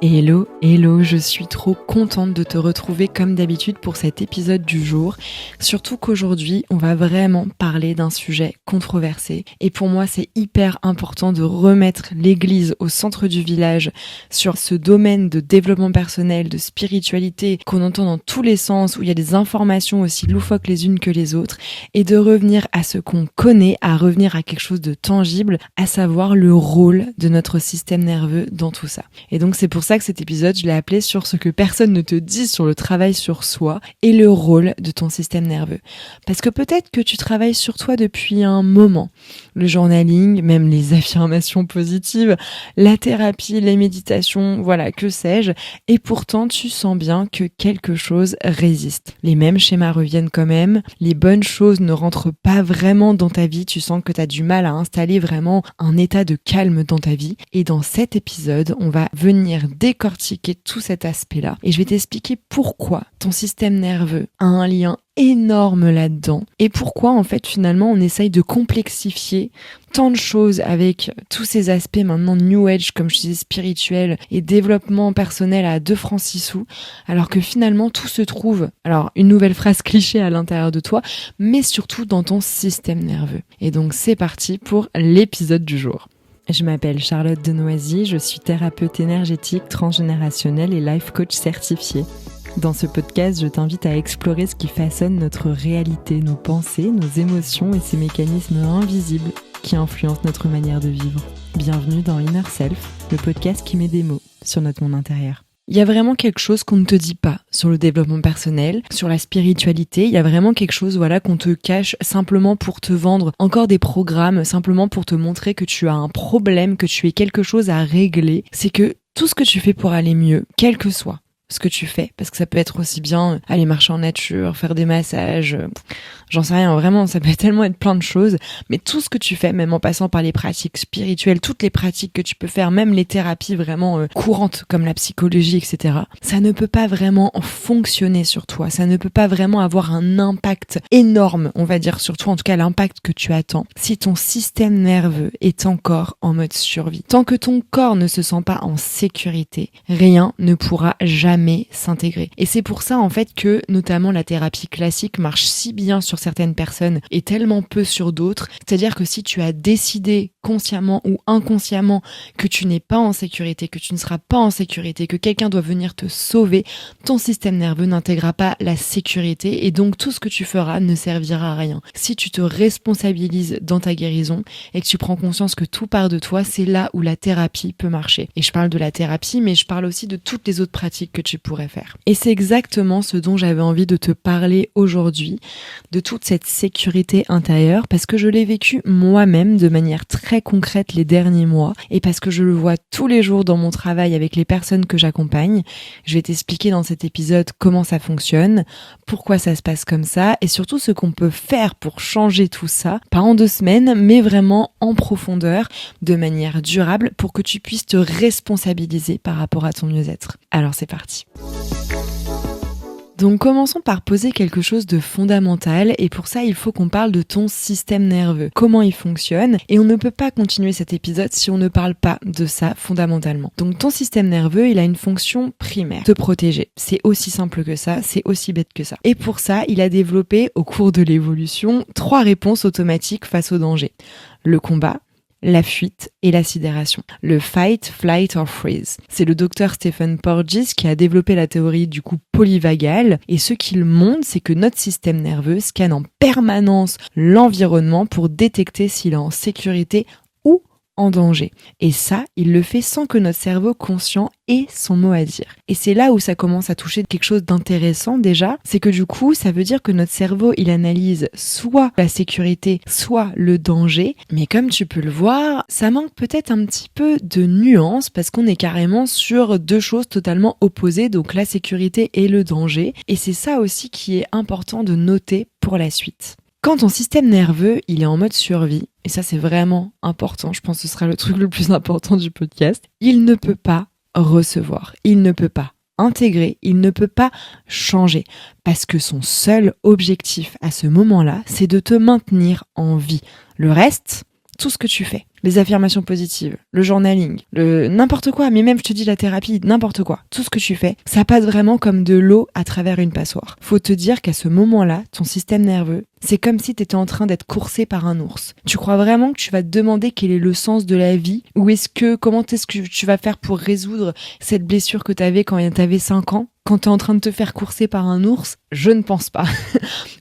Hello, hello, je suis trop contente de te retrouver comme d'habitude pour cet épisode du jour. Surtout qu'aujourd'hui, on va vraiment parler d'un sujet controversé. Et pour moi, c'est hyper important de remettre l'église au centre du village sur ce domaine de développement personnel, de spiritualité qu'on entend dans tous les sens, où il y a des informations aussi loufoques les unes que les autres, et de revenir à ce qu'on connaît, à revenir à quelque chose de tangible, à savoir le rôle de notre système nerveux dans tout ça. Et donc c'est pour ça que cet épisode, je l'ai appelé sur ce que personne ne te dit sur le travail sur soi et le rôle de ton système nerveux. Parce que peut-être que tu travailles sur toi depuis un moment. Le journaling, même les affirmations positives, la thérapie, les méditations, voilà, que sais-je. Et pourtant, tu sens bien que quelque chose résiste. Les mêmes schémas reviennent quand même. Les bonnes choses ne rentrent pas vraiment dans ta vie. Tu sens que tu as du mal à installer vraiment un état de calme dans ta vie. Et dans cet épisode, on va venir décortiquer tout cet aspect-là. Et je vais t'expliquer pourquoi ton système nerveux a un lien énorme là-dedans et pourquoi en fait finalement on essaye de complexifier tant de choses avec tous ces aspects maintenant New Age, comme je disais, spirituel et développement personnel à 2 francs 6 sous, alors que finalement tout se trouve, alors une nouvelle phrase cliché à l'intérieur de toi, mais surtout dans ton système nerveux. Et donc c'est parti pour l'épisode du jour. Je m'appelle Charlotte Denoisy, je suis thérapeute énergétique, transgénérationnelle et life coach certifiée. Dans ce podcast, je t'invite à explorer ce qui façonne notre réalité, nos pensées, nos émotions et ces mécanismes invisibles qui influencent notre manière de vivre. Bienvenue dans Inner Self, le podcast qui met des mots sur notre monde intérieur. Il y a vraiment quelque chose qu'on ne te dit pas sur le développement personnel, sur la spiritualité. Il y a vraiment quelque chose, qu'on te cache simplement pour te vendre encore des programmes, simplement pour te montrer que tu as un problème, que tu as quelque chose à régler. C'est que tout ce que tu fais pour aller mieux, quel que soit ce que tu fais, parce que ça peut être aussi bien aller marcher en nature, faire des massages, j'en sais rien, vraiment, ça peut tellement être plein de choses, mais tout ce que tu fais, même en passant par les pratiques spirituelles, toutes les pratiques que tu peux faire, même les thérapies vraiment courantes, comme la psychologie, etc., ça ne peut pas vraiment fonctionner sur toi, ça ne peut pas vraiment avoir un impact énorme, on va dire, sur toi, en tout cas l'impact que tu attends, si ton système nerveux est encore en mode survie. Tant que ton corps ne se sent pas en sécurité, rien ne pourra jamais s'intégrer. Et c'est pour ça en fait que notamment la thérapie classique marche si bien sur certaines personnes et tellement peu sur d'autres. C'est-à-dire que si tu as décidé consciemment ou inconsciemment que tu n'es pas en sécurité, que tu ne seras pas en sécurité, que quelqu'un doit venir te sauver, ton système nerveux n'intégrera pas la sécurité et donc tout ce que tu feras ne servira à rien. Si tu te responsabilises dans ta guérison et que tu prends conscience que tout part de toi, c'est là où la thérapie peut marcher. Et je parle de la thérapie, mais je parle aussi de toutes les autres pratiques que tu pourrais faire. Et c'est exactement ce dont j'avais envie de te parler aujourd'hui, de toute cette sécurité intérieure, parce que je l'ai vécu moi-même de manière très concrète les derniers mois, et parce que je le vois tous les jours dans mon travail avec les personnes que j'accompagne. Je vais t'expliquer dans cet épisode comment ça fonctionne, pourquoi ça se passe comme ça, et surtout ce qu'on peut faire pour changer tout ça, pas en 2 semaines, mais vraiment en profondeur, de manière durable, pour que tu puisses te responsabiliser par rapport à ton mieux-être. Alors c'est parti. Donc commençons par poser quelque chose de fondamental et pour ça il faut qu'on parle de ton système nerveux, comment il fonctionne et on ne peut pas continuer cet épisode si on ne parle pas de ça fondamentalement. Donc ton système nerveux il a une fonction primaire, te protéger. C'est aussi simple que ça, c'est aussi bête que ça. Et pour ça il a développé au cours de l'évolution 3 réponses automatiques face au danger. Le combat, la fuite et la sidération. Le fight, flight or freeze. C'est le docteur Stephen Porges qui a développé la théorie du coup polyvagale et ce qu'il montre, c'est que notre système nerveux scanne en permanence l'environnement pour détecter s'il est en sécurité ou en danger. Et ça, il le fait sans que notre cerveau conscient ait son mot à dire. Et c'est là où ça commence à toucher quelque chose d'intéressant déjà, c'est que du coup, ça veut dire que notre cerveau, il analyse soit la sécurité, soit le danger, mais comme tu peux le voir, ça manque peut-être un petit peu de nuance parce qu'on est carrément sur 2 choses totalement opposées, donc la sécurité et le danger. Et c'est ça aussi qui est important de noter pour la suite. Quand ton système nerveux, il est en mode survie, et ça c'est vraiment important, je pense que ce sera le truc le plus important du podcast, il ne peut pas recevoir, il ne peut pas intégrer, il ne peut pas changer, parce que son seul objectif à ce moment-là, c'est de te maintenir en vie. Le reste, tout ce que tu fais, les affirmations positives, le journaling, n'importe quoi, mais même je te dis la thérapie, n'importe quoi, tout ce que tu fais, ça passe vraiment comme de l'eau à travers une passoire. Faut te dire qu'à ce moment-là, ton système nerveux, c'est comme si tu étais en train d'être coursé par un ours. Tu crois vraiment que tu vas te demander quel est le sens de la vie ou comment est-ce que tu vas faire pour résoudre cette blessure que tu avais quand tu avais 5 ans? Quand tu es en train de te faire courser par un ours, je ne pense pas.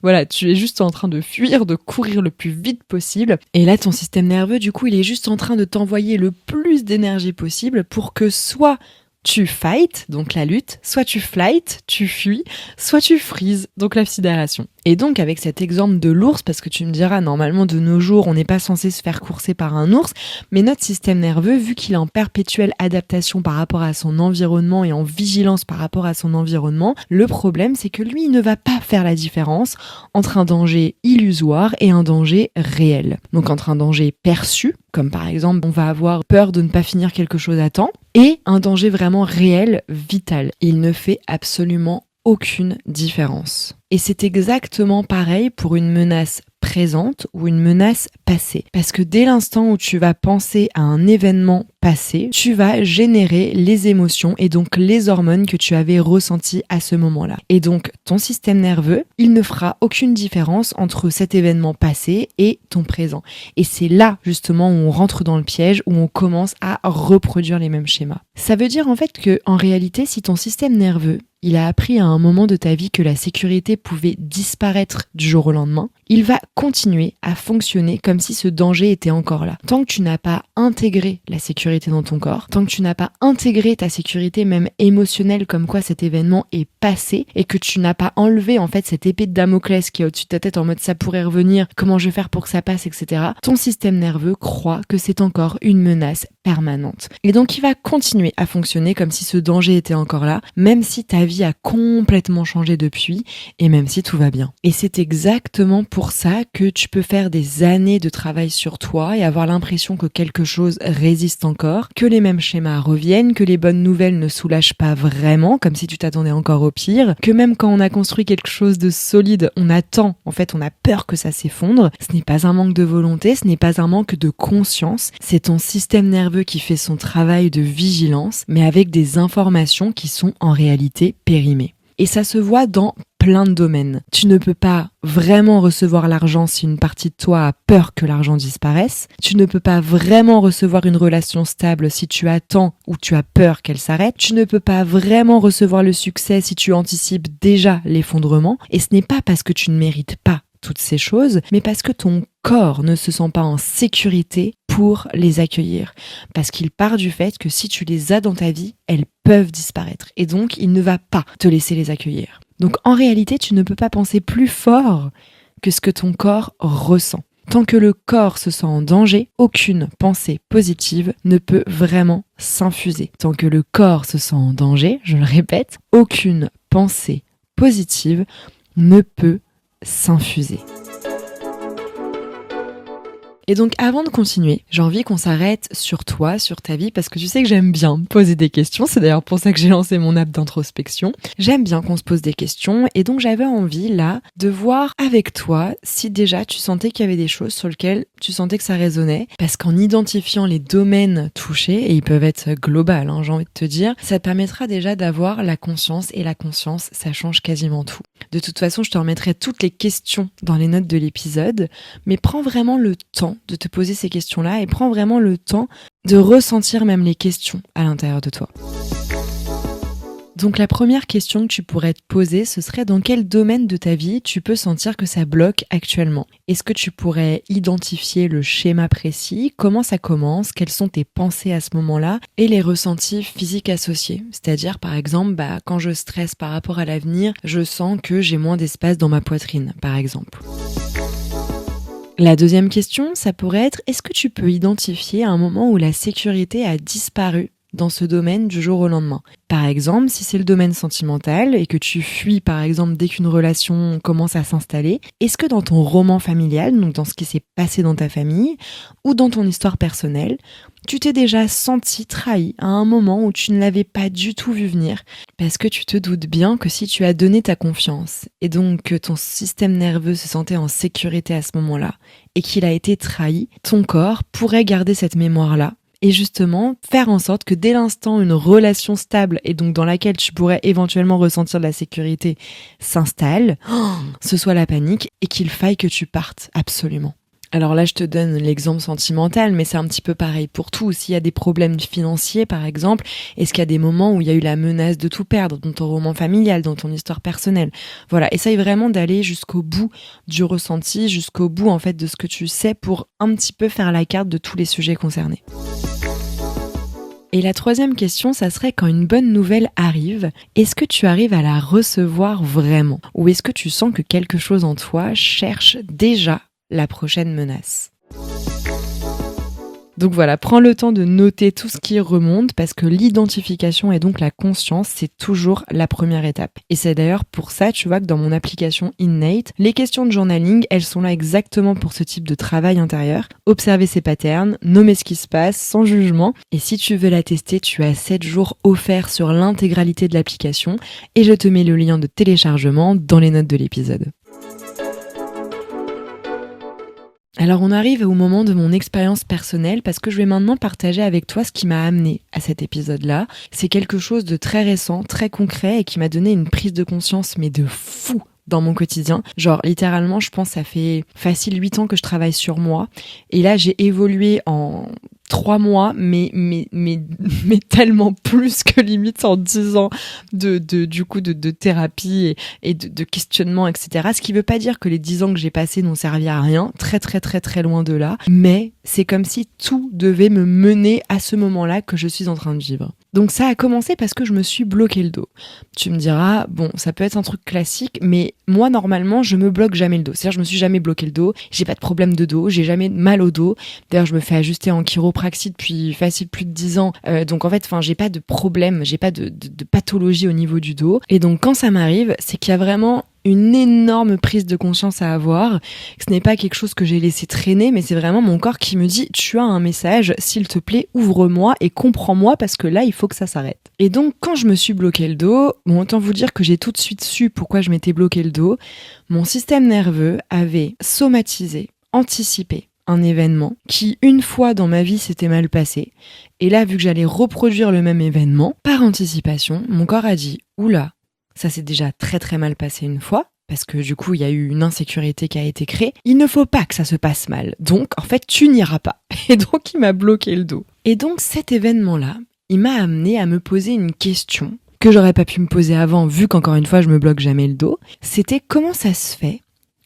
Voilà, tu es juste en train de fuir, de courir le plus vite possible. Et là, ton système nerveux, du coup, il est juste en train de t'envoyer le plus d'énergie possible pour que soit tu fight, donc la lutte, soit tu flight, tu fuis, soit tu freeze, donc la sidération. Et donc avec cet exemple de l'ours, parce que tu me diras, normalement de nos jours, on n'est pas censé se faire courser par un ours, mais notre système nerveux, vu qu'il est en perpétuelle adaptation par rapport à son environnement et en vigilance par rapport à son environnement, le problème c'est que lui, il ne va pas faire la différence entre un danger illusoire et un danger réel. Donc entre un danger perçu, comme par exemple on va avoir peur de ne pas finir quelque chose à temps, et un danger vraiment réel, vital. Il ne fait absolument aucune différence. Et c'est exactement pareil pour une menace présente ou une menace passée. Parce que dès l'instant où tu vas penser à un événement passé, tu vas générer les émotions et donc les hormones que tu avais ressenties à ce moment-là. Et donc ton système nerveux, il ne fera aucune différence entre cet événement passé et ton présent. Et c'est là justement où on rentre dans le piège, où on commence à reproduire les mêmes schémas. Ça veut dire en fait que en réalité, si ton système nerveux il a appris à un moment de ta vie que la sécurité pouvait disparaître du jour au lendemain, il va continuer à fonctionner comme si ce danger était encore là. Tant que tu n'as pas intégré la sécurité dans ton corps, tant que tu n'as pas intégré ta sécurité même émotionnelle comme quoi cet événement est passé et que tu n'as pas enlevé en fait cette épée de Damoclès qui est au-dessus de ta tête en mode ça pourrait revenir, comment je vais faire pour que ça passe, etc. Ton système nerveux croit que c'est encore une menace permanente. Et donc il va continuer à fonctionner comme si ce danger était encore là, même si ta vie a complètement changé depuis et même si tout va bien. Et c'est exactement pour ça que tu peux faire des années de travail sur toi et avoir l'impression que quelque chose résiste encore, que les mêmes schémas reviennent, que les bonnes nouvelles ne soulagent pas vraiment, comme si tu t'attendais encore au pire, que même quand on a construit quelque chose de solide, on attend, en fait on a peur que ça s'effondre. Ce n'est pas un manque de volonté, ce n'est pas un manque de conscience, c'est ton système nerveux qui fait son travail de vigilance, mais avec des informations qui sont en réalité périmées. Et ça se voit dans plein de domaines. Tu ne peux pas vraiment recevoir l'argent si une partie de toi a peur que l'argent disparaisse. Tu ne peux pas vraiment recevoir une relation stable si tu attends ou tu as peur qu'elle s'arrête. Tu ne peux pas vraiment recevoir le succès si tu anticipes déjà l'effondrement. Et ce n'est pas parce que tu ne mérites pas toutes ces choses, mais parce que ton corps ne se sent pas en sécurité pour les accueillir. Parce qu'il part du fait que si tu les as dans ta vie, elles peuvent disparaître. Et donc, il ne va pas te laisser les accueillir. Donc, en réalité, tu ne peux pas penser plus fort que ce que ton corps ressent. Tant que le corps se sent en danger, aucune pensée positive ne peut vraiment s'infuser. Tant que le corps se sent en danger, je le répète, aucune pensée positive ne peut s'infuser. Et donc avant de continuer, j'ai envie qu'on s'arrête sur toi, sur ta vie, parce que tu sais que j'aime bien poser des questions, c'est d'ailleurs pour ça que j'ai lancé mon app d'introspection. J'aime bien qu'on se pose des questions et donc j'avais envie là de voir avec toi si déjà tu sentais qu'il y avait des choses sur lesquelles tu sentais que ça résonnait, parce qu'en identifiant les domaines touchés, et ils peuvent être globaux, j'ai envie de te dire, ça te permettra déjà d'avoir la conscience, et la conscience, ça change quasiment tout. De toute façon, je te remettrai toutes les questions dans les notes de l'épisode, mais prends vraiment le temps de te poser ces questions-là et prends vraiment le temps de ressentir même les questions à l'intérieur de toi. Donc la première question que tu pourrais te poser, ce serait dans quel domaine de ta vie tu peux sentir que ça bloque actuellement? Est-ce que tu pourrais identifier le schéma précis? Comment ça commence? Quelles sont tes pensées à ce moment-là? Et les ressentis physiques associés. C'est-à-dire par exemple, quand je stresse par rapport à l'avenir, je sens que j'ai moins d'espace dans ma poitrine, par exemple. La deuxième question, ça pourrait être, est-ce que tu peux identifier un moment où la sécurité a disparu dans ce domaine du jour au lendemain. Par exemple, si c'est le domaine sentimental et que tu fuis par exemple dès qu'une relation commence à s'installer, est-ce que dans ton roman familial, donc dans ce qui s'est passé dans ta famille ou dans ton histoire personnelle, tu t'es déjà senti trahi à un moment où tu ne l'avais pas du tout vu venir? Parce que tu te doutes bien que si tu as donné ta confiance et donc que ton système nerveux se sentait en sécurité à ce moment-là et qu'il a été trahi, ton corps pourrait garder cette mémoire-là et justement faire en sorte que dès l'instant une relation stable et donc dans laquelle tu pourrais éventuellement ressentir de la sécurité s'installe, ce soit la panique et qu'il faille que tu partes absolument. Alors là, je te donne l'exemple sentimental, mais c'est un petit peu pareil pour tout. S'il y a des problèmes financiers, par exemple, est-ce qu'il y a des moments où il y a eu la menace de tout perdre, dans ton roman familial, dans ton histoire personnelle? Voilà, essaye vraiment d'aller jusqu'au bout du ressenti, jusqu'au bout, en fait, de ce que tu sais pour un petit peu faire la carte de tous les sujets concernés. Et la troisième question, ça serait quand une bonne nouvelle arrive, est-ce que tu arrives à la recevoir vraiment? Ou est-ce que tu sens que quelque chose en toi cherche déjà la prochaine menace? Donc voilà, prends le temps de noter tout ce qui remonte parce que l'identification et donc la conscience, c'est toujours la première étape. Et c'est d'ailleurs pour ça, tu vois, que dans mon application Innate, les questions de journaling, elles sont là exactement pour ce type de travail intérieur. Observer ses patterns, nommer ce qui se passe sans jugement. Et si tu veux la tester, tu as 7 jours offerts sur l'intégralité de l'application et je te mets le lien de téléchargement dans les notes de l'épisode. Alors on arrive au moment de mon expérience personnelle parce que je vais maintenant partager avec toi ce qui m'a amené à cet épisode-là. C'est quelque chose de très récent, très concret et qui m'a donné une prise de conscience mais de fou dans mon quotidien. Genre littéralement, je pense ça fait facile 8 ans que je travaille sur moi et là j'ai évolué en 3 mois, mais tellement plus que limite en 10 ans de thérapie et de questionnement, etc. Ce qui veut pas dire que les 10 ans que j'ai passés n'ont servi à rien, très très très très loin de là, mais c'est comme si tout devait me mener à ce moment-là que je suis en train de vivre. Donc ça a commencé parce que je me suis bloqué le dos. Tu me diras, bon, ça peut être un truc classique, mais moi normalement, je me bloque jamais le dos. C'est-à-dire, je me suis jamais bloqué le dos, j'ai pas de problème de dos, j'ai jamais mal au dos. D'ailleurs, je me fais ajuster en chiropraxie depuis facile plus de 10 ans. Donc en fait, j'ai pas de problème, j'ai pas de pathologie au niveau du dos. Et donc quand ça m'arrive, c'est qu'il y a vraiment une énorme prise de conscience à avoir. Ce n'est pas quelque chose que j'ai laissé traîner, mais c'est vraiment mon corps qui me dit « Tu as un message, s'il te plaît, ouvre-moi et comprends-moi parce que là, il faut que ça s'arrête. » Et donc, quand je me suis bloqué le dos, bon, autant vous dire que j'ai tout de suite su pourquoi je m'étais bloqué le dos. Mon système nerveux avait somatisé, anticipé un événement qui, une fois dans ma vie, s'était mal passé. Et là, vu que j'allais reproduire le même événement, par anticipation, mon corps a dit « Oula, ça s'est déjà très très mal passé une fois, parce que du coup, il y a eu une insécurité qui a été créée. Il ne faut pas que ça se passe mal. Donc, en fait, tu n'iras pas. » Et donc, il m'a bloqué le dos. Et donc, cet événement-là, il m'a amené à me poser une question que j'aurais pas pu me poser avant, vu qu'encore une fois, je me bloque jamais le dos. C'était comment ça se fait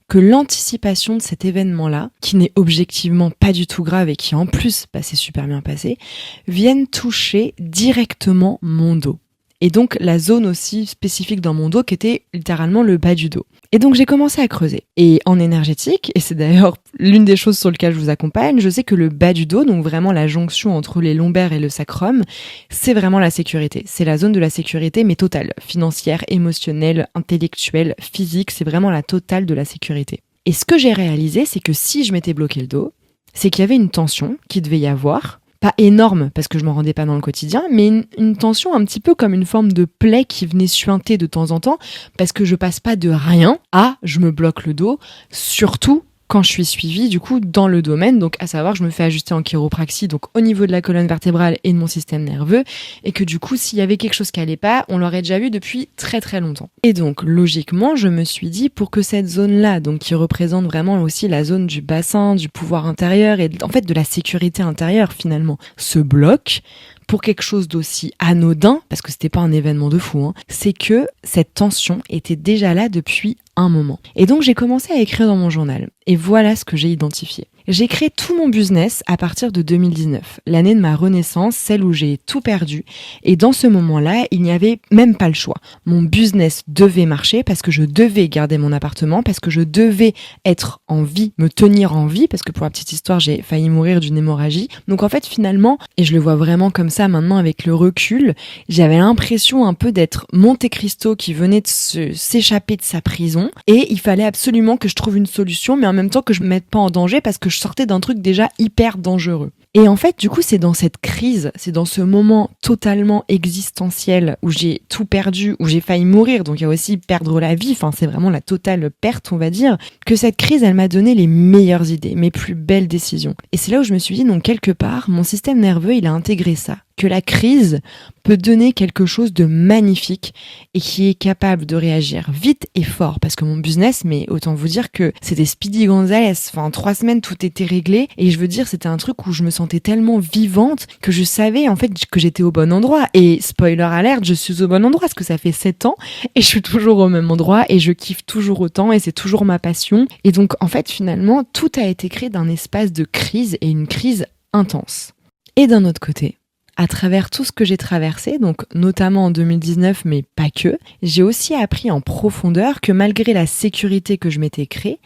que l'anticipation de cet événement-là, qui n'est objectivement pas du tout grave et qui en plus s'est super bien passé, vienne toucher directement mon dos. Et donc la zone aussi spécifique dans mon dos qui était littéralement le bas du dos. Et donc j'ai commencé à creuser. Et en énergétique, et c'est d'ailleurs l'une des choses sur lesquelles je vous accompagne, je sais que le bas du dos, donc vraiment la jonction entre les lombaires et le sacrum, c'est vraiment la sécurité. C'est la zone de la sécurité, mais totale. Financière, émotionnelle, intellectuelle, physique, c'est vraiment la totale de la sécurité. Et ce que j'ai réalisé, c'est que si je m'étais bloqué le dos, c'est qu'il y avait une tension qui devait y avoir, pas énorme parce que je m'en rendais pas dans le quotidien, mais une tension un petit peu comme une forme de plaie qui venait suinter de temps en temps parce que je passe pas de rien à je me bloque le dos, surtout quand je suis suivie du coup dans le domaine, donc à savoir que je me fais ajuster en chiropraxie, donc au niveau de la colonne vertébrale et de mon système nerveux, et que du coup s'il y avait quelque chose qui allait pas, on l'aurait déjà vu depuis très très longtemps. Et donc logiquement je me suis dit pour que cette zone-là, donc qui représente vraiment aussi la zone du bassin, du pouvoir intérieur et en fait de la sécurité intérieure finalement, se bloque, pour quelque chose d'aussi anodin, parce que c'était pas un événement de fou, c'est que cette tension était déjà là depuis un moment. Et donc j'ai commencé à écrire dans mon journal. Et voilà ce que j'ai identifié. J'ai créé tout mon business à partir de 2019, l'année de ma renaissance, celle où j'ai tout perdu. Et dans ce moment-là, il n'y avait même pas le choix. Mon business devait marcher parce que je devais garder mon appartement, parce que je devais être en vie, me tenir en vie, parce que pour la petite histoire, j'ai failli mourir d'une hémorragie. Donc en fait, finalement, et je le vois vraiment comme ça maintenant avec le recul, j'avais l'impression un peu d'être Monte Cristo qui venait de s'échapper de sa prison. Et il fallait absolument que je trouve une solution, mais en même temps que je me mette pas en danger parce que je sortais d'un truc déjà hyper dangereux. Et en fait, du coup, c'est dans cette crise, c'est dans ce moment totalement existentiel où j'ai tout perdu, où j'ai failli mourir, donc il y a aussi perdre la vie, enfin c'est vraiment la totale perte, on va dire, que cette crise, elle m'a donné les meilleures idées, mes plus belles décisions. Et c'est là où je me suis dit, donc quelque part, mon système nerveux, il a intégré ça, que la crise peut donner quelque chose de magnifique et qui est capable de réagir vite et fort. Parce que mon business, mais autant vous dire que c'était Speedy Gonzales. Enfin, en 3 semaines, tout était réglé. Et je veux dire, c'était un truc où je me sentais tellement vivante que je savais en fait que j'étais au bon endroit. Et spoiler alert, je suis au bon endroit parce que ça fait 7 ans et je suis toujours au même endroit et je kiffe toujours autant et c'est toujours ma passion. Et donc, en fait, finalement, tout a été créé d'un espace de crise et une crise intense. Et d'un autre côté, à travers tout ce que j'ai traversé, donc notamment en 2019, mais pas que, j'ai aussi appris en profondeur que malgré la sécurité que je m'étais créée,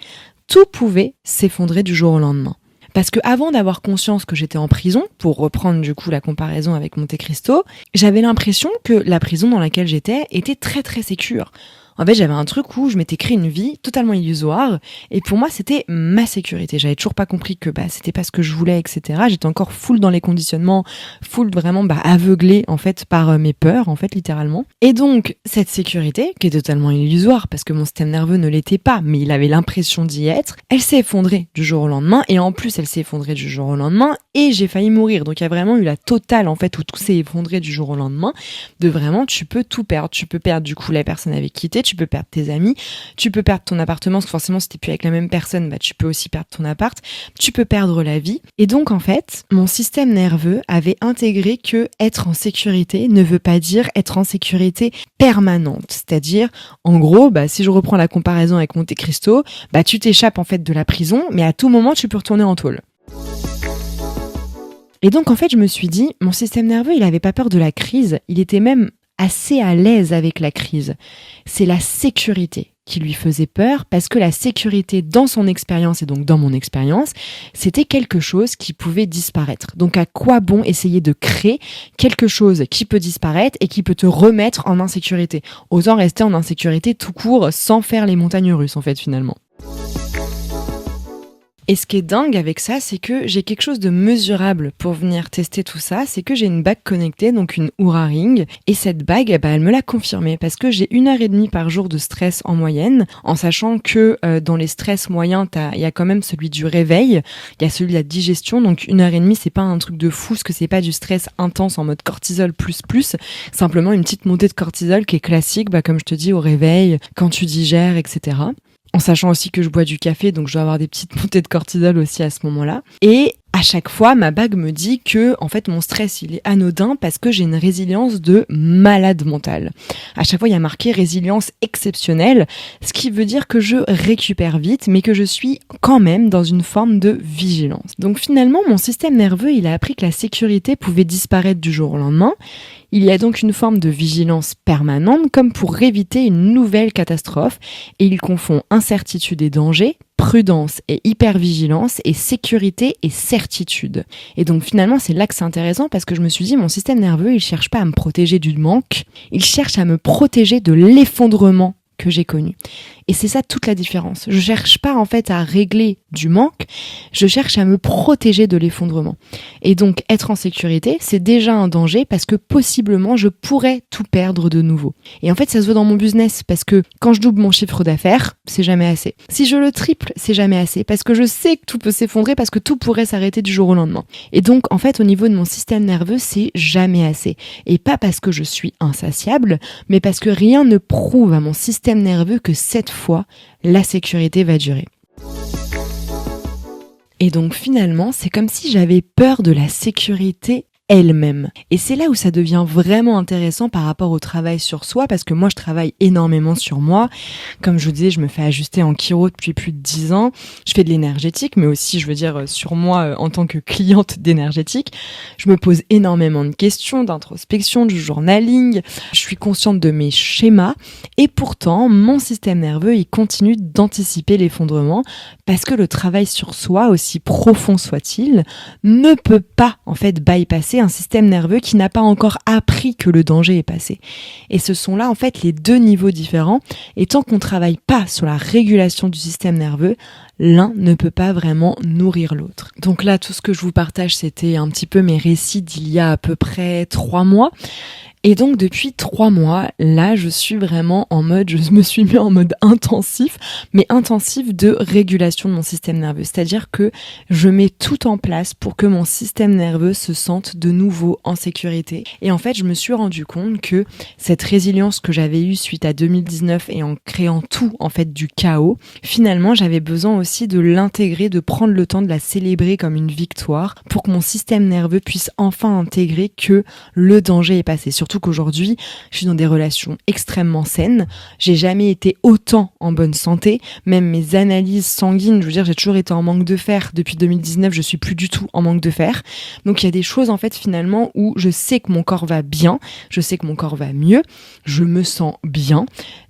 tout pouvait s'effondrer du jour au lendemain. Parce que avant d'avoir conscience que j'étais en prison, pour reprendre du coup la comparaison avec Monte Cristo, j'avais l'impression que la prison dans laquelle j'étais était très très sécure. En fait, j'avais un truc où je m'étais créé une vie totalement illusoire et pour moi, c'était ma sécurité. J'avais toujours pas compris que c'était pas ce que je voulais, etc. J'étais encore full dans les conditionnements, full vraiment aveuglée en fait par mes peurs, en fait, littéralement. Et donc, cette sécurité, qui est totalement illusoire parce que mon système nerveux ne l'était pas, mais il avait l'impression d'y être, elle s'est effondrée du jour au lendemain et en plus, elle s'est effondrée du jour au lendemain et j'ai failli mourir. Donc, il y a vraiment eu la totale en fait où tout s'est effondré du jour au lendemain de vraiment, tu peux tout perdre. Tu peux perdre du coup la personne avec qui t'es, tu peux perdre tes amis, tu peux perdre ton appartement, parce que forcément si t'es plus avec la même personne, tu peux aussi perdre ton appart, tu peux perdre la vie. Et donc en fait, mon système nerveux avait intégré que être en sécurité ne veut pas dire être en sécurité permanente. C'est-à-dire, en gros, si je reprends la comparaison avec Monte Cristo, tu t'échappes en fait de la prison, mais à tout moment tu peux retourner en tôle. Et donc en fait, je me suis dit, mon système nerveux, il avait pas peur de la crise, il était même assez à l'aise avec la crise. C'est la sécurité qui lui faisait peur parce que la sécurité dans son expérience et donc dans mon expérience, c'était quelque chose qui pouvait disparaître. Donc à quoi bon essayer de créer quelque chose qui peut disparaître et qui peut te remettre en insécurité? Autant rester en insécurité tout court sans faire les montagnes russes en fait finalement. Et ce qui est dingue avec ça, c'est que j'ai quelque chose de mesurable pour venir tester tout ça, c'est que j'ai une bague connectée, donc une Oura Ring, et cette bague, elle me l'a confirmé, parce que j'ai 1h30 par jour de stress en moyenne, en sachant que dans les stress moyens, il y a quand même celui du réveil, il y a celui de la digestion, donc 1h30, c'est pas un truc de fou, parce que c'est pas du stress intense en mode cortisol plus, simplement une petite montée de cortisol qui est classique, comme je te dis, au réveil, quand tu digères, etc. En sachant aussi que je bois du café, donc je dois avoir des petites montées de cortisol aussi à ce moment-là. Et à chaque fois, ma bague me dit que, en fait, mon stress, il est anodin parce que j'ai une résilience de malade mentale. À chaque fois, il y a marqué résilience exceptionnelle, ce qui veut dire que je récupère vite, mais que je suis quand même dans une forme de vigilance. Donc finalement, mon système nerveux, il a appris que la sécurité pouvait disparaître du jour au lendemain. Il y a donc une forme de vigilance permanente comme pour éviter une nouvelle catastrophe et il confond incertitude et danger, prudence et hypervigilance et sécurité et certitude. Et donc finalement c'est là que c'est intéressant parce que je me suis dit mon système nerveux il cherche pas à me protéger du manque, il cherche à me protéger de l'effondrement que j'ai connu. Et c'est ça toute la différence. Je cherche pas en fait à régler du manque, je cherche à me protéger de l'effondrement. Et donc être en sécurité, c'est déjà un danger parce que possiblement je pourrais tout perdre de nouveau. Et en fait ça se voit dans mon business parce que quand je double mon chiffre d'affaires, c'est jamais assez. Si je le triple, c'est jamais assez parce que je sais que tout peut s'effondrer parce que tout pourrait s'arrêter du jour au lendemain. Et donc en fait au niveau de mon système nerveux, c'est jamais assez. Et pas parce que je suis insatiable, mais parce que rien ne prouve à mon système nerveux que cette fois, la sécurité va durer. Et donc finalement, c'est comme si j'avais peur de la sécurité elle-même. Et c'est là où ça devient vraiment intéressant par rapport au travail sur soi, parce que moi je travaille énormément sur moi. Comme je vous disais, je me fais ajuster en chiro depuis plus de 10 ans. Je fais de l'énergétique, mais aussi, je veux dire, sur moi en tant que cliente d'énergétique. Je me pose énormément de questions, d'introspection, du journaling. Je suis consciente de mes schémas. Et pourtant, mon système nerveux, il continue d'anticiper l'effondrement, parce que le travail sur soi, aussi profond soit-il, ne peut pas, en fait, bypasser un système nerveux qui n'a pas encore appris que le danger est passé. Et ce sont là, en fait, les deux niveaux différents. Et tant qu'on ne travaille pas sur la régulation du système nerveux, l'un ne peut pas vraiment nourrir l'autre. Donc là, tout ce que je vous partage, c'était un petit peu mes récits d'il y a à peu près 3 mois. Et donc depuis 3 mois, là je suis vraiment en mode, je me suis mis en mode intensif, mais intensif de régulation de mon système nerveux. C'est-à-dire que je mets tout en place pour que mon système nerveux se sente de nouveau en sécurité. Et en fait, je me suis rendu compte que cette résilience que j'avais eue suite à 2019 et en créant tout en fait du chaos, finalement j'avais besoin aussi de l'intégrer, de prendre le temps de la célébrer comme une victoire pour que mon système nerveux puisse enfin intégrer que le danger est passé. Surtout qu'aujourd'hui, je suis dans des relations extrêmement saines. J'ai jamais été autant en bonne santé. Même mes analyses sanguines, je veux dire, j'ai toujours été en manque de fer. Depuis 2019, je suis plus du tout en manque de fer. Donc il y a des choses en fait finalement où je sais que mon corps va bien, je sais que mon corps va mieux, je me sens bien,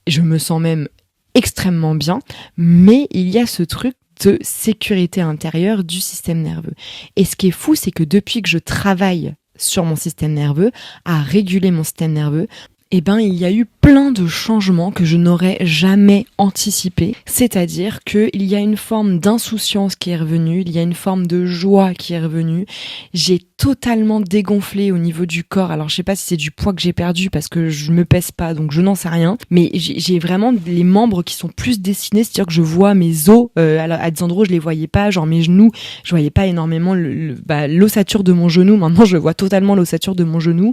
je me sens même extrêmement bien, mais il y a ce truc de sécurité intérieure du système nerveux. Et ce qui est fou, c'est que depuis que je travaille sur mon système nerveux, à réguler mon système nerveux, eh ben, il y a eu plein de changements que je n'aurais jamais anticipés. C'est-à-dire qu'il y a une forme d'insouciance qui est revenue, il y a une forme de joie qui est revenue. J'ai totalement dégonflé au niveau du corps. Alors, je sais pas si c'est du poids que j'ai perdu parce que je me pèse pas, donc je n'en sais rien. Mais j'ai vraiment les membres qui sont plus dessinés, c'est-à-dire que je vois mes os à des endroits où je les voyais pas, genre mes genoux, je voyais pas énormément l'ossature de mon genou. Maintenant, je vois totalement l'ossature de mon genou.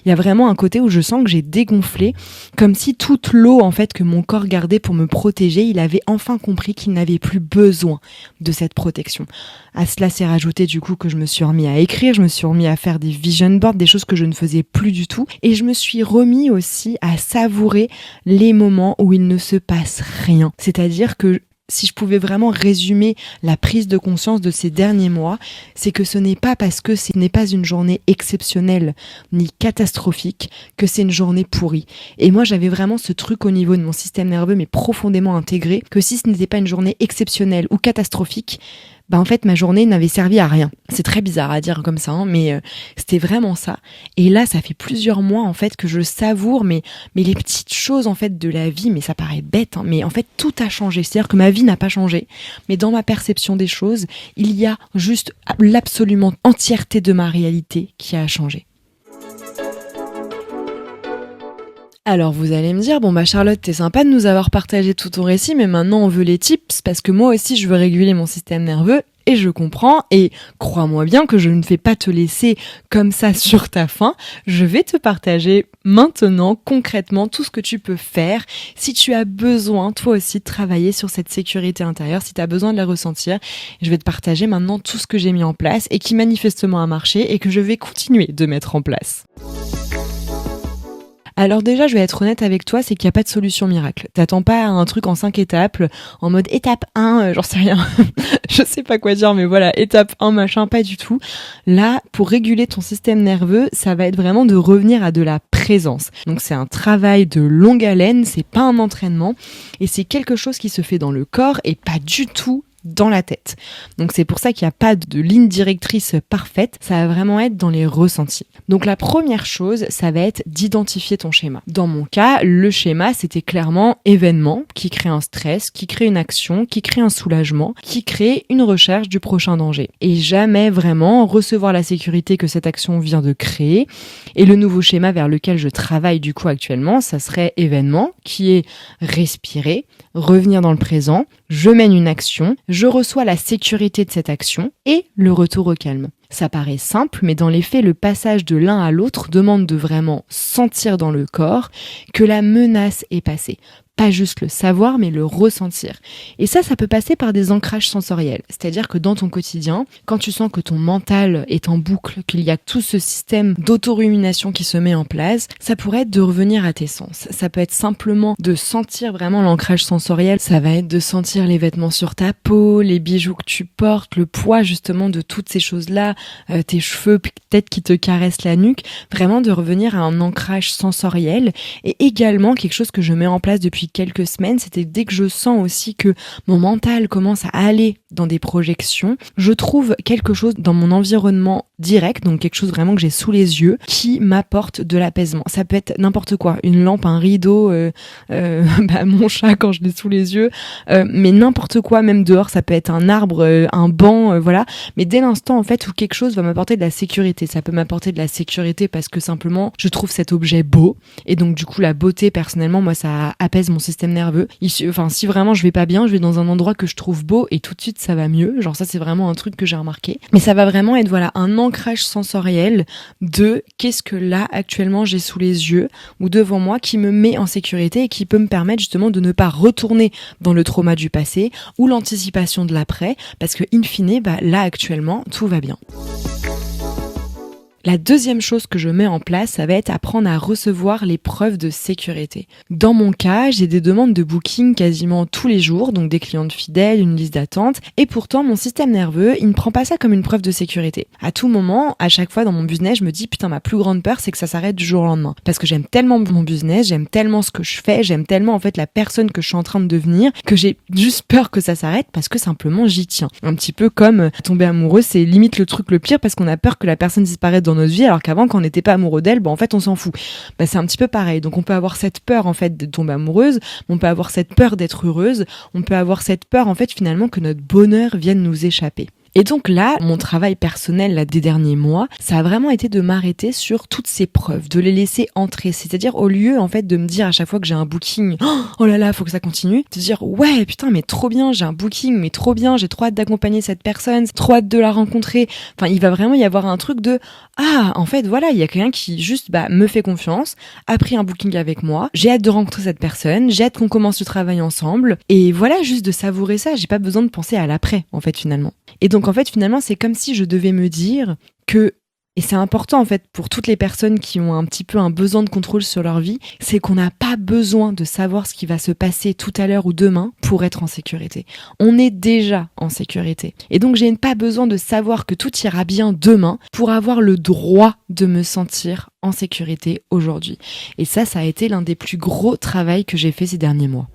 Il y a vraiment un côté où je sens que j'ai dégonflé, comme si toute l'eau en fait que mon corps gardait pour me protéger, il avait enfin compris qu'il n'avait plus besoin de cette protection. À cela s'est rajouté du coup que je me suis remis à écrire, je me suis remis à faire des vision boards, des choses que je ne faisais plus du tout, et je me suis remis aussi à savourer les moments où il ne se passe rien. C'est-à-dire que si je pouvais vraiment résumer la prise de conscience de ces derniers mois, c'est que ce n'est pas parce que ce n'est pas une journée exceptionnelle ni catastrophique que c'est une journée pourrie. Et moi, j'avais vraiment ce truc au niveau de mon système nerveux, mais profondément intégré, que si ce n'était pas une journée exceptionnelle ou catastrophique, en fait ma journée n'avait servi à rien. C'est très bizarre à dire comme ça, hein, mais c'était vraiment ça. Et là, ça fait plusieurs mois en fait que je savoure mais les petites choses en fait de la vie, mais ça paraît bête, hein, mais en fait tout a changé. C'est-à-dire que ma vie n'a pas changé, mais dans ma perception des choses, il y a juste l'absolument entièreté de ma réalité qui a changé. Alors vous allez me dire, Charlotte, t'es sympa de nous avoir partagé tout ton récit, mais maintenant on veut les tips, parce que moi aussi je veux réguler mon système nerveux, et je comprends, et crois-moi bien que je ne vais pas te laisser comme ça sur ta faim, je vais te partager maintenant, concrètement, tout ce que tu peux faire si tu as besoin, toi aussi, de travailler sur cette sécurité intérieure, si tu as besoin de la ressentir. Je vais te partager maintenant tout ce que j'ai mis en place, et qui manifestement a marché, et que je vais continuer de mettre en place. Alors déjà, je vais être honnête avec toi, c'est qu'il n'y a pas de solution miracle. T'attends pas à un truc en 5 étapes, en mode étape 1, j'en sais rien. Je sais pas quoi dire, mais voilà, étape 1, machin, pas du tout. Là, pour réguler ton système nerveux, ça va être vraiment de revenir à de la présence. Donc c'est un travail de longue haleine, c'est pas un entraînement, et c'est quelque chose qui se fait dans le corps et pas du tout dans la tête. Donc c'est pour ça qu'il n'y a pas de ligne directrice parfaite, ça va vraiment être dans les ressentis. Donc la première chose, ça va être d'identifier ton schéma. Dans mon cas, le schéma, c'était clairement événement qui crée un stress, qui crée une action, qui crée un soulagement, qui crée une recherche du prochain danger. Et jamais vraiment recevoir la sécurité que cette action vient de créer. Et le nouveau schéma vers lequel je travaille du coup actuellement, ça serait événement, qui est respirer, revenir dans le présent, je mène une action, je reçois la sécurité de cette action et le retour au calme. Ça paraît simple, mais dans les faits, le passage de l'un à l'autre demande de vraiment sentir dans le corps que la menace est passée. pas juste le savoir, mais le ressentir. Et ça peut passer par des ancrages sensoriels. C'est-à-dire que dans ton quotidien, quand tu sens que ton mental est en boucle, qu'il y a tout ce système d'auto-rumination qui se met en place, ça pourrait être de revenir à tes sens. Ça peut être simplement de sentir vraiment l'ancrage sensoriel. Ça va être de sentir les vêtements sur ta peau, les bijoux que tu portes, le poids justement de toutes ces choses-là, tes cheveux peut-être qui te caressent la nuque. Vraiment de revenir à un ancrage sensoriel. Et également, quelque chose que je mets en place depuis quelques semaines, c'était dès que je sens aussi que mon mental commence à aller dans des projections, je trouve quelque chose dans mon environnement direct, donc quelque chose vraiment que j'ai sous les yeux, qui m'apporte de l'apaisement. Ça peut être n'importe quoi, une lampe, un rideau, mon chat quand je l'ai sous les yeux, mais n'importe quoi, même dehors, ça peut être un arbre, un banc, voilà. Mais dès l'instant en fait où quelque chose va m'apporter de la sécurité, ça peut m'apporter de la sécurité parce que simplement je trouve cet objet beau, et donc du coup la beauté personnellement, moi ça apaise mon système nerveux. Si vraiment je vais pas bien, je vais dans un endroit que je trouve beau et tout de suite ça va mieux. Genre ça c'est vraiment un truc que j'ai remarqué. Mais ça va vraiment être un ancrage sensoriel de qu'est-ce que là actuellement j'ai sous les yeux ou devant moi qui me met en sécurité et qui peut me permettre justement de ne pas retourner dans le trauma du passé ou l'anticipation de l'après, parce que in fine, là actuellement tout va bien. La deuxième chose que je mets en place, ça va être apprendre à recevoir les preuves de sécurité. Dans mon cas, j'ai des demandes de booking quasiment tous les jours, donc des clientes fidèles, une liste d'attente, et pourtant mon système nerveux, il ne prend pas ça comme une preuve de sécurité. À tout moment, à chaque fois dans mon business, je me dis putain, ma plus grande peur, c'est que ça s'arrête du jour au lendemain. Parce que j'aime tellement mon business, j'aime tellement ce que je fais, j'aime tellement en fait la personne que je suis en train de devenir, que j'ai juste peur que ça s'arrête parce que simplement j'y tiens. Un petit peu comme tomber amoureux, c'est limite le truc le pire parce qu'on a peur que la personne disparaisse dans notre vie, alors qu'avant quand on n'était pas amoureux d'elle, en fait on s'en fout. C'est un petit peu pareil. Donc on peut avoir cette peur en fait de tomber amoureuse, on peut avoir cette peur d'être heureuse, on peut avoir cette peur en fait finalement que notre bonheur vienne nous échapper. Et donc là, mon travail personnel des derniers mois, ça a vraiment été de m'arrêter sur toutes ces preuves, de les laisser entrer. C'est-à-dire au lieu en fait de me dire à chaque fois que j'ai un booking, oh là là, faut que ça continue, de dire ouais putain mais trop bien, j'ai un booking, mais trop bien, j'ai trop hâte d'accompagner cette personne, trop hâte de la rencontrer. Enfin, il va vraiment y avoir un truc de en fait voilà, il y a quelqu'un qui juste me fait confiance, a pris un booking avec moi, j'ai hâte de rencontrer cette personne, j'ai hâte qu'on commence le travail ensemble, et voilà, juste de savourer ça, j'ai pas besoin de penser à l'après en fait finalement. Et donc en fait finalement c'est comme si je devais me dire que, et c'est important en fait pour toutes les personnes qui ont un petit peu un besoin de contrôle sur leur vie, c'est qu'on n'a pas besoin de savoir ce qui va se passer tout à l'heure ou demain pour être en sécurité. On est déjà en sécurité. Et donc j'ai pas besoin de savoir que tout ira bien demain pour avoir le droit de me sentir en sécurité aujourd'hui. Et ça a été l'un des plus gros travaux que j'ai fait ces derniers mois.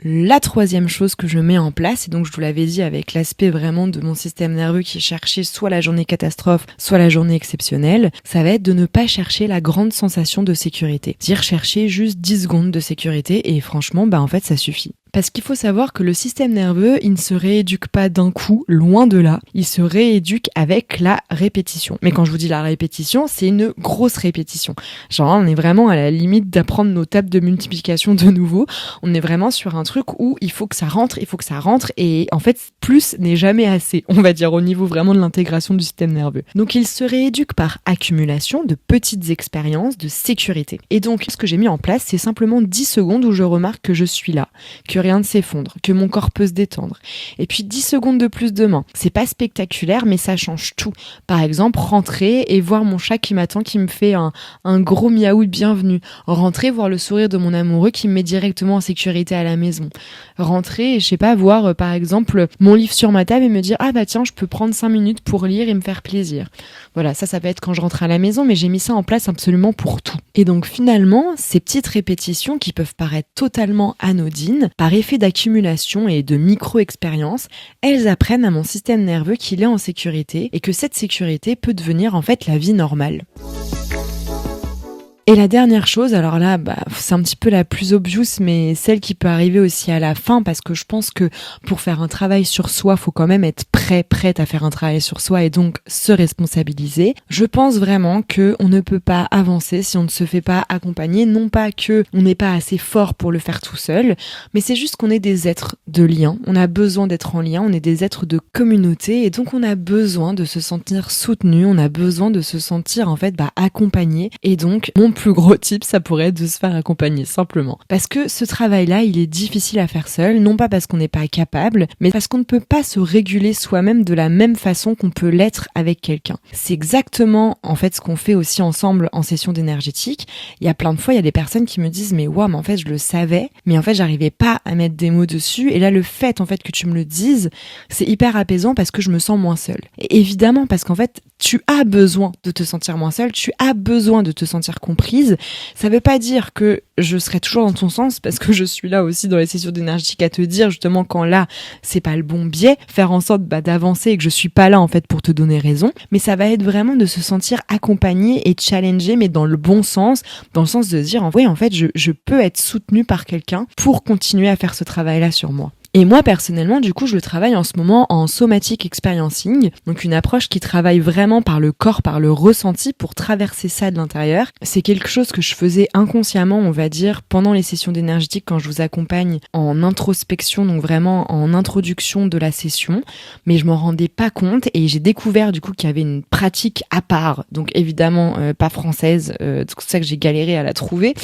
La troisième chose que je mets en place, et donc je vous l'avais dit avec l'aspect vraiment de mon système nerveux qui cherchait soit la journée catastrophe, soit la journée exceptionnelle, ça va être de ne pas chercher la grande sensation de sécurité. C'est-à-dire chercher juste 10 secondes de sécurité et franchement, en fait ça suffit. Parce qu'il faut savoir que le système nerveux, il ne se rééduque pas d'un coup, loin de là. Il se rééduque avec la répétition. Mais quand je vous dis la répétition, c'est une grosse répétition. Genre, on est vraiment à la limite d'apprendre nos tables de multiplication de nouveau. On est vraiment sur un truc où il faut que ça rentre, et en fait, plus n'est jamais assez, on va dire, au niveau vraiment de l'intégration du système nerveux. Donc, il se rééduque par accumulation de petites expériences de sécurité. Et donc, ce que j'ai mis en place, c'est simplement 10 secondes où je remarque que je suis là, que rien ne s'effondre, que mon corps peut se détendre. Et puis 10 secondes de plus de main. C'est pas spectaculaire, mais ça change tout. Par exemple, rentrer et voir mon chat qui m'attend, qui me fait un gros miaou de bienvenue. Rentrer, voir le sourire de mon amoureux qui me met directement en sécurité à la maison. Rentrer et, je sais pas, voir par exemple mon livre sur ma table et me dire tiens, je peux prendre 5 minutes pour lire et me faire plaisir. Voilà, ça peut être quand je rentre à la maison, mais j'ai mis ça en place absolument pour tout. Et donc finalement, ces petites répétitions qui peuvent paraître totalement anodines, par effet d'accumulation et de micro-expérience, elles apprennent à mon système nerveux qu'il est en sécurité et que cette sécurité peut devenir en fait la vie normale. Et la dernière chose, alors là, c'est un petit peu la plus obvious, mais celle qui peut arriver aussi à la fin, parce que je pense que pour faire un travail sur soi, faut quand même être prête à faire un travail sur soi et donc se responsabiliser. Je pense vraiment que on ne peut pas avancer si on ne se fait pas accompagner, non pas que on n'est pas assez fort pour le faire tout seul, mais c'est juste qu'on est des êtres de lien. On a besoin d'être en lien, on est des êtres de communauté et donc on a besoin de se sentir soutenu, on a besoin de se sentir en fait accompagné. Et donc mon plus gros tip, ça pourrait être de se faire accompagner simplement. Parce que ce travail-là, il est difficile à faire seul, non pas parce qu'on n'est pas capable, mais parce qu'on ne peut pas se réguler soi-même de la même façon qu'on peut l'être avec quelqu'un. C'est exactement en fait ce qu'on fait aussi ensemble en session d'énergétique. Il y a plein de fois, il y a des personnes qui me disent mais waouh, mais en fait je le savais, mais en fait j'arrivais pas à mettre des mots dessus. Et là le fait en fait que tu me le dises, c'est hyper apaisant parce que je me sens moins seule. Et évidemment parce qu'en fait tu as besoin de te sentir moins seule, tu as besoin de te sentir comprise. Ça veut pas dire que je serai toujours dans ton sens parce que je suis là aussi dans les sessions d'énergétique à te dire justement quand là c'est pas le bon biais, faire en sorte d'avancer et que je suis pas là en fait pour te donner raison, mais ça va être vraiment de se sentir accompagné et challengé, mais dans le bon sens, dans le sens de se dire oui en fait je peux être soutenue par quelqu'un pour continuer à faire ce travail là sur moi. Et moi, personnellement, du coup, je le travaille en ce moment en somatic experiencing, donc une approche qui travaille vraiment par le corps, par le ressenti pour traverser ça de l'intérieur. C'est quelque chose que je faisais inconsciemment, on va dire, pendant les sessions d'énergétique quand je vous accompagne en introspection, donc vraiment en introduction de la session, mais je m'en rendais pas compte et j'ai découvert du coup qu'il y avait une pratique à part, donc évidemment pas française, c'est pour ça que j'ai galéré à la trouver.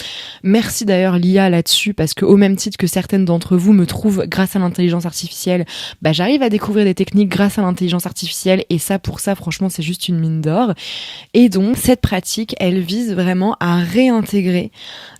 Merci d'ailleurs l'IA là-dessus, parce que au même titre que certaines d'entre vous me trouvent grâce à l'intelligence artificielle, j'arrive à découvrir des techniques grâce à l'intelligence artificielle et ça, pour ça, franchement, c'est juste une mine d'or. Et donc, cette pratique, elle vise vraiment à réintégrer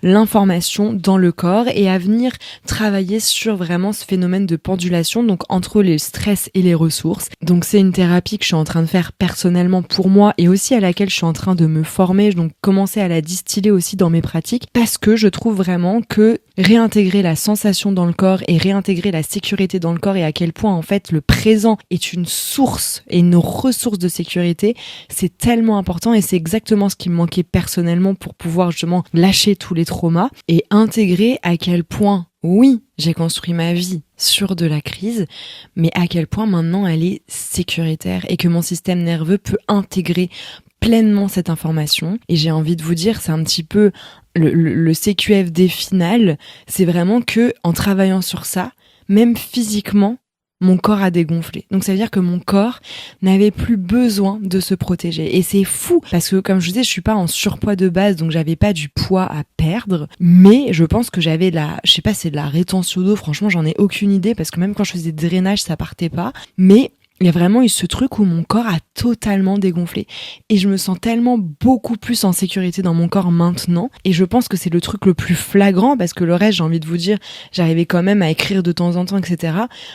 l'information dans le corps et à venir travailler sur vraiment ce phénomène de pendulation, donc entre les stress et les ressources. Donc, c'est une thérapie que je suis en train de faire personnellement pour moi et aussi à laquelle je suis en train de me former, donc commencer à la distiller aussi dans mes pratiques parce que je trouve vraiment que réintégrer la sensation dans le corps et réintégrer la sécurité dans le corps et à quel point en fait le présent est une source et une ressource de sécurité, c'est tellement important et c'est exactement ce qui me manquait personnellement pour pouvoir justement lâcher tous les traumas et intégrer à quel point, oui, j'ai construit ma vie sur de la crise, mais à quel point maintenant elle est sécuritaire et que mon système nerveux peut intégrer pleinement cette information. Et j'ai envie de vous dire, c'est un petit peu le CQFD final, c'est vraiment que en travaillant sur ça, même physiquement, mon corps a dégonflé. Donc ça veut dire que mon corps n'avait plus besoin de se protéger. Et c'est fou, parce que comme je vous disais, je suis pas en surpoids de base, donc j'avais pas du poids à perdre, mais je pense que j'avais c'est de la rétention d'eau, franchement j'en ai aucune idée, parce que même quand je faisais des drainages, ça partait pas. Mais il y a vraiment eu ce truc où mon corps a totalement dégonflé et je me sens tellement beaucoup plus en sécurité dans mon corps maintenant et je pense que c'est le truc le plus flagrant parce que le reste, j'ai envie de vous dire, j'arrivais quand même à écrire de temps en temps, etc.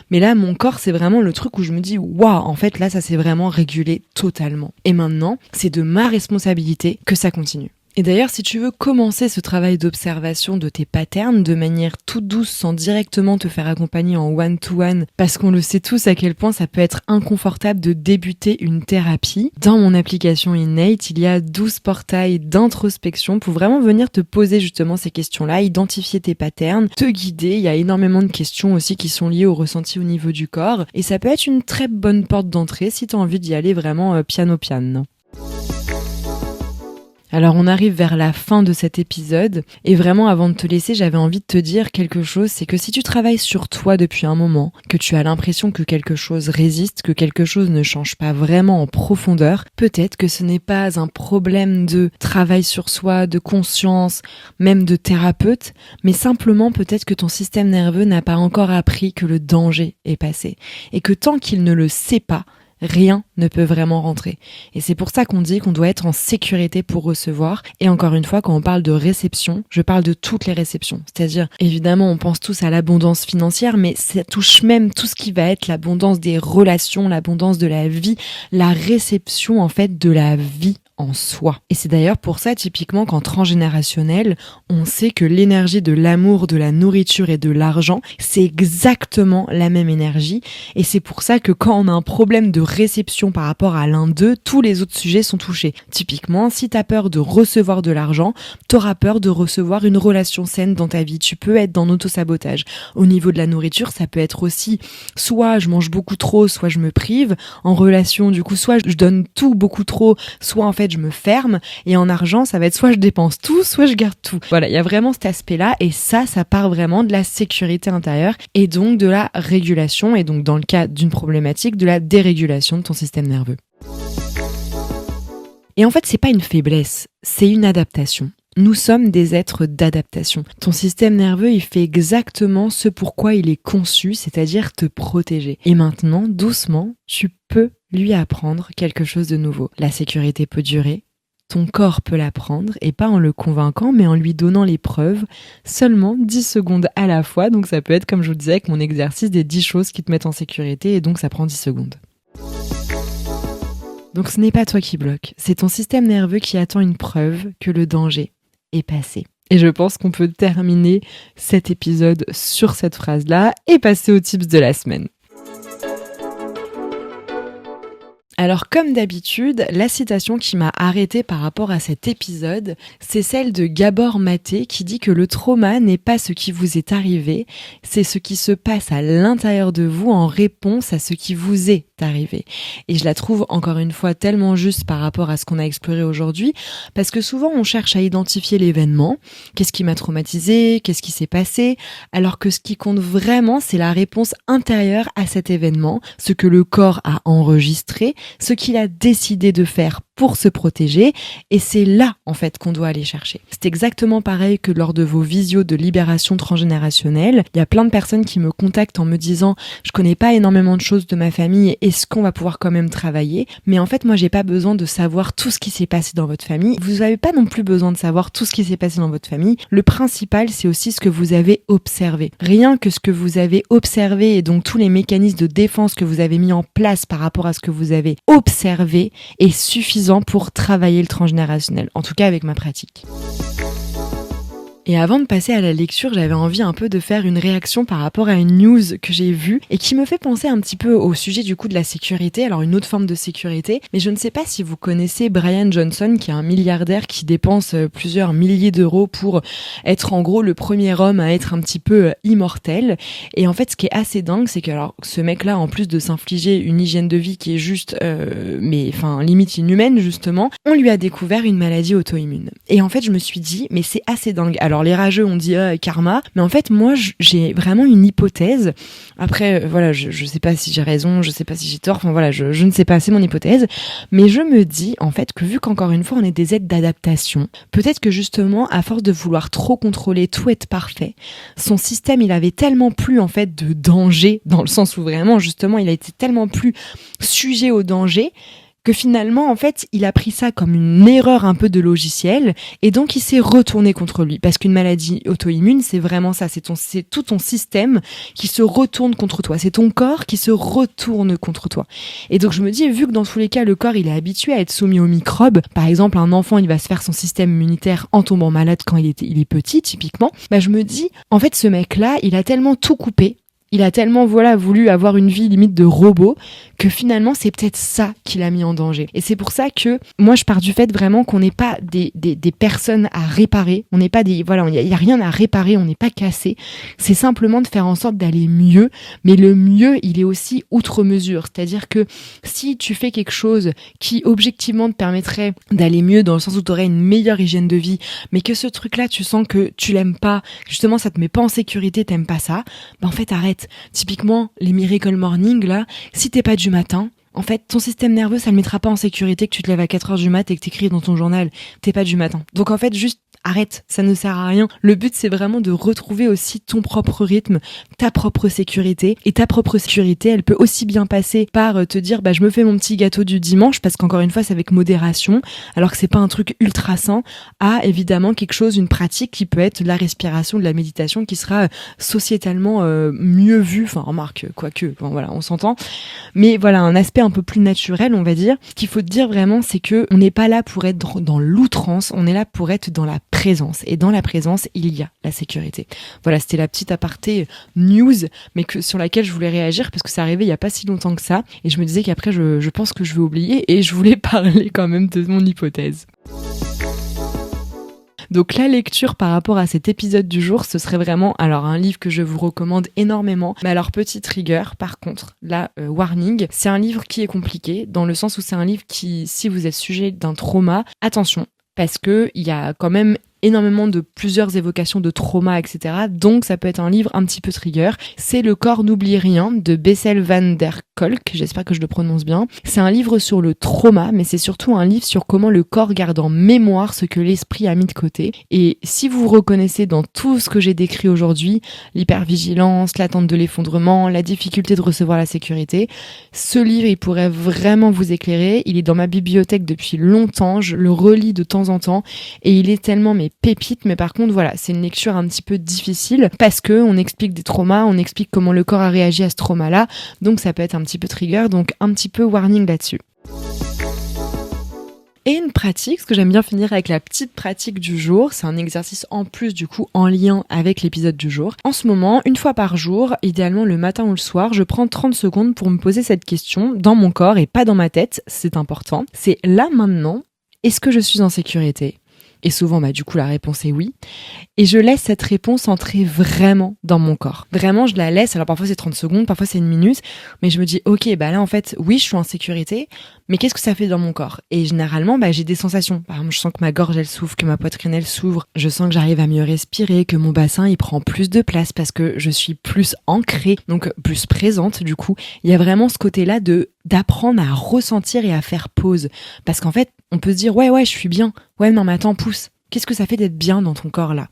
Mais là, mon corps, c'est vraiment le truc où je me dis waouh, en fait là, ça s'est vraiment régulé totalement. Et maintenant, c'est de ma responsabilité que ça continue. Et d'ailleurs, si tu veux commencer ce travail d'observation de tes patterns de manière toute douce sans directement te faire accompagner en one-to-one, parce qu'on le sait tous à quel point ça peut être inconfortable de débuter une thérapie, dans mon application Innate, il y a 12 portails d'introspection pour vraiment venir te poser justement ces questions-là, identifier tes patterns, te guider. Il y a énormément de questions aussi qui sont liées au ressenti au niveau du corps et ça peut être une très bonne porte d'entrée si tu as envie d'y aller vraiment piano-piano. Alors on arrive vers la fin de cet épisode et vraiment avant de te laisser, j'avais envie de te dire quelque chose, c'est que si tu travailles sur toi depuis un moment, que tu as l'impression que quelque chose résiste, que quelque chose ne change pas vraiment en profondeur, peut-être que ce n'est pas un problème de travail sur soi, de conscience, même de thérapeute, mais simplement peut-être que ton système nerveux n'a pas encore appris que le danger est passé et que tant qu'il ne le sait pas, rien ne peut vraiment rentrer. Et c'est pour ça qu'on dit qu'on doit être en sécurité pour recevoir. Et encore une fois, quand on parle de réception, je parle de toutes les réceptions. C'est-à-dire, évidemment, on pense tous à l'abondance financière, mais ça touche même tout ce qui va être l'abondance des relations, l'abondance de la vie, la réception, en fait, de la vie en soi. Et c'est d'ailleurs pour ça, typiquement, qu'en transgénérationnel, on sait que l'énergie de l'amour, de la nourriture et de l'argent, c'est exactement la même énergie. Et c'est pour ça que quand on a un problème de réception par rapport à l'un d'eux, tous les autres sujets sont touchés. Typiquement, si t'as peur de recevoir de l'argent, t'auras peur de recevoir une relation saine dans ta vie. Tu peux être dans l'auto-sabotage. Au niveau de la nourriture, ça peut être aussi soit je mange beaucoup trop, soit je me prive. En relation, du coup, soit je donne tout beaucoup trop, soit en fait je me ferme. Et en argent, ça va être soit je dépense tout, soit je garde tout. Voilà, il y a vraiment cet aspect-là et ça part vraiment de la sécurité intérieure et donc de la régulation et donc dans le cas d'une problématique, de la dérégulation de ton système nerveux. Et en fait, c'est pas une faiblesse, c'est une adaptation. Nous sommes des êtres d'adaptation. Ton système nerveux, il fait exactement ce pourquoi il est conçu, c'est-à-dire te protéger. Et maintenant, doucement, tu peux lui apprendre quelque chose de nouveau. La sécurité peut durer. Ton corps peut l'apprendre, et pas en le convainquant, mais en lui donnant les preuves, seulement 10 secondes à la fois. Donc ça peut être, comme je vous le disais, avec mon exercice des 10 choses qui te mettent en sécurité, et donc ça prend 10 secondes. Donc ce n'est pas toi qui bloque, c'est ton système nerveux qui attend une preuve que le danger est passé. Et je pense qu'on peut terminer cet épisode sur cette phrase-là et passer aux tips de la semaine. Alors comme d'habitude, la citation qui m'a arrêtée par rapport à cet épisode, c'est celle de Gabor Maté qui dit que le trauma n'est pas ce qui vous est arrivé, c'est ce qui se passe à l'intérieur de vous en réponse à ce qui vous est arrivé. Et je la trouve encore une fois tellement juste par rapport à ce qu'on a exploré aujourd'hui, parce que souvent on cherche à identifier l'événement, qu'est-ce qui m'a traumatisé, qu'est-ce qui s'est passé, alors que ce qui compte vraiment c'est la réponse intérieure à cet événement, ce que le corps a enregistré, ce qu'il a décidé de faire pour se protéger, et c'est là en fait qu'on doit aller chercher. C'est exactement pareil que lors de vos visios de libération transgénérationnelle. Il y a plein de personnes qui me contactent en me disant je connais pas énormément de choses de ma famille, est-ce qu'on va pouvoir quand même travailler? Mais en fait moi j'ai pas besoin de savoir tout ce qui s'est passé dans votre famille, vous avez pas non plus besoin de savoir tout ce qui s'est passé dans votre famille. Le principal c'est aussi ce que vous avez observé. Rien que ce que vous avez observé et donc tous les mécanismes de défense que vous avez mis en place par rapport à ce que vous avez observé est suffisant pour travailler le transgénérationnel, en tout cas avec ma pratique. Et avant de passer à la lecture, j'avais envie un peu de faire une réaction par rapport à une news que j'ai vue et qui me fait penser un petit peu au sujet du coup de la sécurité, alors une autre forme de sécurité, mais je ne sais pas si vous connaissez Brian Johnson qui est un milliardaire qui dépense plusieurs milliers d'euros pour être en gros le premier homme à être un petit peu immortel. Et en fait ce qui est assez dingue c'est que alors ce mec là en plus de s'infliger une hygiène de vie qui est juste limite inhumaine justement, on lui a découvert une maladie auto-immune. Et en fait je me suis dit mais c'est assez dingue. Alors les rageux on dit karma, mais en fait moi j'ai vraiment une hypothèse. Après voilà, je sais pas si j'ai raison, je sais pas si j'ai tort, enfin voilà, je ne sais pas, c'est mon hypothèse, mais je me dis en fait que vu qu'encore une fois on est des êtres d'adaptation, peut-être que justement à force de vouloir trop contrôler, tout être parfait, son système il avait tellement plus en fait de danger, dans le sens où vraiment justement il a été tellement plus sujet au danger que finalement, en fait, il a pris ça comme une erreur un peu de logiciel et donc il s'est retourné contre lui. Parce qu'une maladie auto-immune, c'est vraiment ça, c'est tout ton système qui se retourne contre toi. C'est ton corps qui se retourne contre toi. Et donc je me dis, vu que dans tous les cas, le corps, il est habitué à être soumis aux microbes, par exemple, un enfant, il va se faire son système immunitaire en tombant malade quand il est petit, typiquement, je me dis, en fait, ce mec-là, il a tellement tout coupé. Il a tellement voulu avoir une vie limite de robot que finalement c'est peut-être ça qui l'a mis en danger. Et c'est pour ça que moi je pars du fait vraiment qu'on n'est pas des personnes à réparer, on n'est pas il y a rien à réparer, on n'est pas cassé. C'est simplement de faire en sorte d'aller mieux, mais le mieux il est aussi outre mesure. C'est-à-dire que si tu fais quelque chose qui objectivement te permettrait d'aller mieux dans le sens où tu aurais une meilleure hygiène de vie, mais que ce truc-là tu sens que tu l'aimes pas, justement ça te met pas en sécurité, t'aimes pas ça, en fait arrête. Typiquement, les Miracle Morning, là, si t'es pas du matin, en fait, ton système nerveux, ça le mettra pas en sécurité que tu te lèves à 4h du mat et que t'écris dans ton journal, t'es pas du matin. Donc en fait, juste arrête, ça ne sert à rien. Le but, c'est vraiment de retrouver aussi ton propre rythme, ta propre sécurité. Et ta propre sécurité, elle peut aussi bien passer par te dire, je me fais mon petit gâteau du dimanche, parce qu'encore une fois, c'est avec modération, alors que c'est pas un truc ultra sain, à évidemment quelque chose, une pratique qui peut être de la respiration, de la méditation, qui sera sociétalement mieux vue. Enfin, remarque, quoique, voilà, on s'entend. Mais voilà, un aspect un peu plus naturel, on va dire. Ce qu'il faut te dire vraiment, c'est que on n'est pas là pour être dans l'outrance, on est là pour être dans la présence. Et dans la présence, il y a la sécurité. Voilà, c'était la petite aparté news, mais sur laquelle je voulais réagir parce que ça arrivait il y a pas si longtemps que ça. Et je me disais qu'après, je pense que je vais oublier et je voulais parler quand même de mon hypothèse. Donc la lecture par rapport à cet épisode du jour, ce serait vraiment un livre que je vous recommande énormément. Mais alors petite rigueur, par contre, warning, c'est un livre qui est compliqué dans le sens où c'est un livre qui, si vous êtes sujet d'un trauma, attention, parce que il y a quand même énormément de plusieurs évocations de trauma, etc. Donc ça peut être un livre un petit peu trigger. C'est Le corps n'oublie rien de Bessel van der Kolk, j'espère que je le prononce bien. C'est un livre sur le trauma, mais c'est surtout un livre sur comment le corps garde en mémoire ce que l'esprit a mis de côté. Et si vous vous reconnaissez dans tout ce que j'ai décrit aujourd'hui, l'hypervigilance, l'attente de l'effondrement, la difficulté de recevoir la sécurité, ce livre, il pourrait vraiment vous éclairer. Il est dans ma bibliothèque depuis longtemps, je le relis de temps en temps et il est tellement pépite. Mais par contre, voilà, c'est une lecture un petit peu difficile parce que on explique des traumas, on explique comment le corps a réagi à ce trauma-là, donc ça peut être un petit peu trigger, donc un petit peu warning là-dessus. Et une pratique, ce que j'aime bien finir avec la petite pratique du jour, c'est un exercice en plus du coup en lien avec l'épisode du jour. En ce moment, une fois par jour, idéalement le matin ou le soir, je prends 30 secondes pour me poser cette question dans mon corps et pas dans ma tête, c'est important. C'est là maintenant, est-ce que je suis en sécurité ? Et souvent, du coup, la réponse est oui. Et je laisse cette réponse entrer vraiment dans mon corps. Vraiment, je la laisse. Alors parfois c'est 30 secondes, parfois c'est 1 minute. Mais je me dis, ok, là en fait, oui, je suis en sécurité. Mais qu'est-ce que ça fait dans mon corps ? Et généralement, j'ai des sensations. Par exemple, je sens que ma gorge, elle s'ouvre, que ma poitrine, elle s'ouvre. Je sens que j'arrive à mieux respirer, que mon bassin, il prend plus de place parce que je suis plus ancrée, donc plus présente du coup. Il y a vraiment ce côté-là d'apprendre à ressentir et à faire pause. Parce qu'en fait, on peut se dire, ouais, je suis bien. Ouais, non, mais attends, pousse. Qu'est-ce que ça fait d'être bien dans ton corps là ?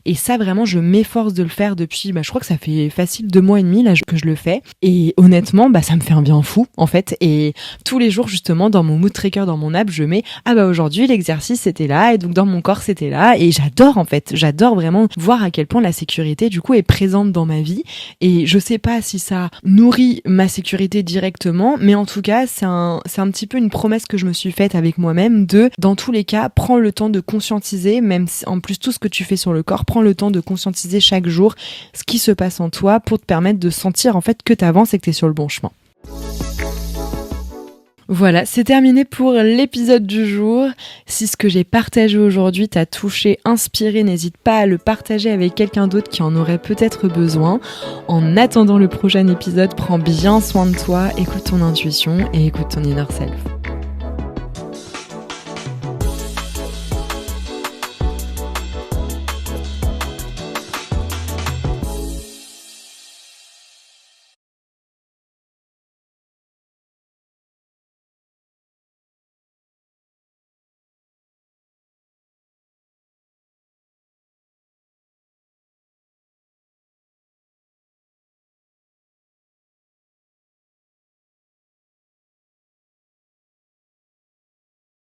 Et ça vraiment je m'efforce de le faire depuis, je crois que ça fait facile 2 mois et demi là que je le fais. Et honnêtement ça me fait un bien fou en fait. Et tous les jours justement dans mon mood tracker, dans mon app, je mets aujourd'hui l'exercice c'était là et donc dans mon corps c'était là. Et j'adore en fait, j'adore vraiment voir à quel point la sécurité du coup est présente dans ma vie. Et je sais pas si ça nourrit ma sécurité directement, mais en tout cas c'est un petit peu une promesse que je me suis faite avec moi-même dans tous les cas, prends le temps de conscientiser, même si, en plus tout ce que tu fais sur le corps, prends le temps de conscientiser chaque jour ce qui se passe en toi pour te permettre de sentir en fait que tu avances et que tu es sur le bon chemin. Voilà, c'est terminé pour l'épisode du jour. Si ce que j'ai partagé aujourd'hui t'a touché, inspiré, n'hésite pas à le partager avec quelqu'un d'autre qui en aurait peut-être besoin. En attendant le prochain épisode, prends bien soin de toi, écoute ton intuition et écoute ton inner self.